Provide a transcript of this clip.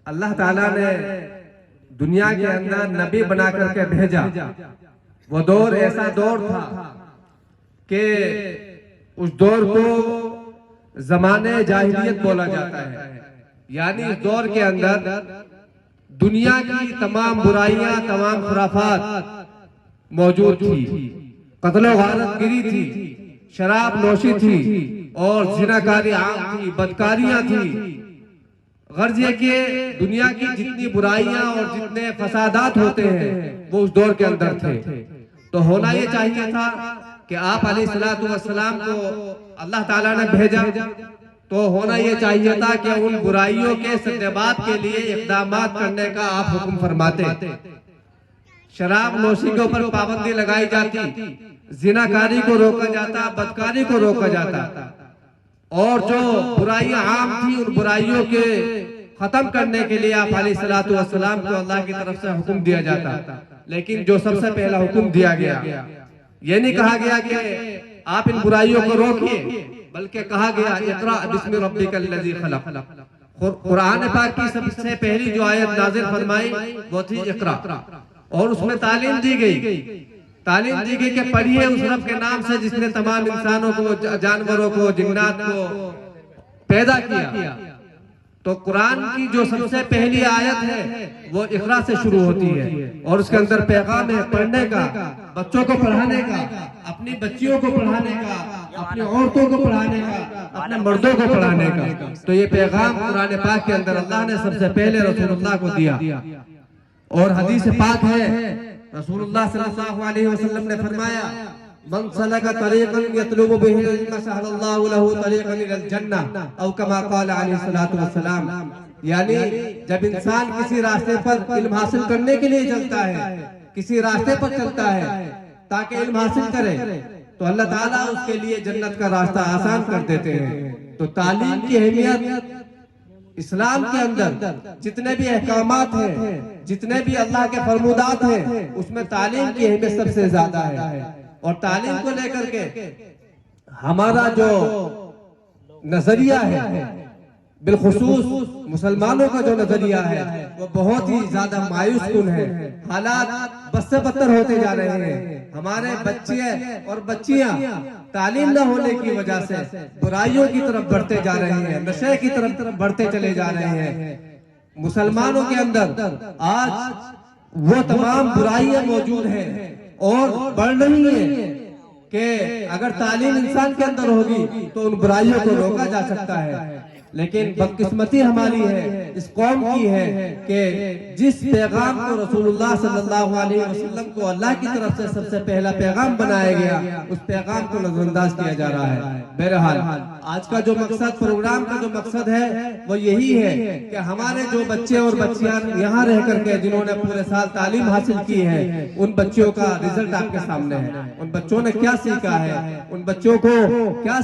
اللہ تعالیٰ نے دنیا کے اندر نبی بنا کر کے بھیجا، وہ دور ایسا دور تھا کہ اس دور کو زمانے جاہلیت بولا جاتا ہے. یعنی اس دور کے اندر دنیا کی تمام برائیاں، تمام خرافات موجود تھی. قتل و غارت گری تھی، شراب نوشی تھی، اور زناکاری عام تھی، بدکاریاں تھی. غرض یہ کہ دنیا کی جتنی برائیاں اور جتنے فسادات ہوتے ہیں وہ اس دور کے اندر تھے. تو ہونا یہ چاہیے تھا کہ آپ علیہ السلام کو اللہ تعالیٰ نے بھیجا، تو ہونا یہ چاہیے تھا کہ ان برائیوں کے سدباب کے لیے اقدامات کرنے کا آپ حکم فرماتے. شراب نوشی کے اوپر پابندی لگائی جاتی، زناکاری کو روکا جاتا، بدکاری کو روکا جاتا، اور جو برائیاں عام تھی ان برائیوں کے ختم کرنے کے لیے آپ علیہ السلام کو اللہ کی طرف سے حکم دیا جاتا. لیکن جو سب سے پہلا حکم دیا گیا، یہ نہیں کہا گیا کہ آپ ان برائیوں کو روکیے، بلکہ کہا گیا اقرأ بسم ربک الذی خلق. قرآن پاک کی سب سے پہلی جو آیت نازل فرمائی وہ تھی اقرأ، اور اس میں تعلیم دی گئی کہ پڑھیے اس رب کے نام سے جس نے تمام انسانوں کو، جانوروں کو، جنات کو پیدا کیا. تو قرآن کی جو سب سے پہلی آیت ہے وہ اقرا سے شروع ہوتی ہے، اور اس کے اندر پیغام ہے پڑھنے کا، بچوں کو پڑھانے کا، اپنی بچیوں کو پڑھانے کا، اپنی عورتوں کو پڑھانے کا، اپنے مردوں کو پڑھانے کا. تو یہ پیغام قرآن پاک کے اندر اللہ نے سب سے پہلے رسول اللہ کو دیا. اور حدیث پاک ہے، رسول اللہ صلی اللہ علیہ وسلم نے فرمایا من سلک طریقا یطلب بہ العلم سہل اللہ لہ طریقا الی الجنہ، او کما قال علیہ السلام. یعنی جب انسان کسی راستے پر علم حاصل کرنے کے لیے چلتا ہے، کسی راستے پر چلتا ہے تاکہ علم حاصل کرے، تو اللہ تعالیٰ اس کے لیے جنت کا راستہ آسان کر دیتے ہیں. تو تعلیم کی اہمیت اسلام کے اندر جتنے بھی احکامات ہیں، جتنے بھی اللہ کے فرمودات ہیں، اس میں تعلیم کی اہمیت سب سے زیادہ ہے. اور تعلیم کو لے کر کے ہمارا جو نظریہ ہے، بالخصوص مسلمانوں کا جو نظریہ ہے وہ بہت ہی زیادہ مایوس کن ہے. حالات بد سے بدتر ہوتے جا رہے ہیں. ہمارے بچے اور بچیاں تعلیم نہ ہونے کی وجہ سے برائیوں کی طرف بڑھتے جا رہے ہیں، نشے کی طرف بڑھتے چلے جا رہے ہیں. مسلمانوں کے اندر آج وہ تمام برائیاں موجود ہیں اور بڑھ رہی ہیں کہ اگر تعلیم انسان کے اندر ہوگی تو ان برائیوں کو روکا جا سکتا ہے. لیکن بدقسمتی ہماری ہے، اس قوم کی ہے کہ جس پیغام کو رسول اللہ صلی اللہ علیہ وسلم کو اللہ کی طرف سے سب سے پہلا پیغام بنایا گیا، اس پیغام کو نظر انداز کیا جا رہا ہے. بہرحال آج کا جو مقصد، پروگرام کا جو مقصد ہے وہ یہی ہے کہ ہمارے جو بچے اور بچیاں یہاں رہ کر کے جنہوں نے پورے سال تعلیم حاصل کی ہے، ان بچوں کا رزلٹ آپ کے سامنے ہے. ان بچوں نے کیا سیکھا ہے، ان بچوں کو کیا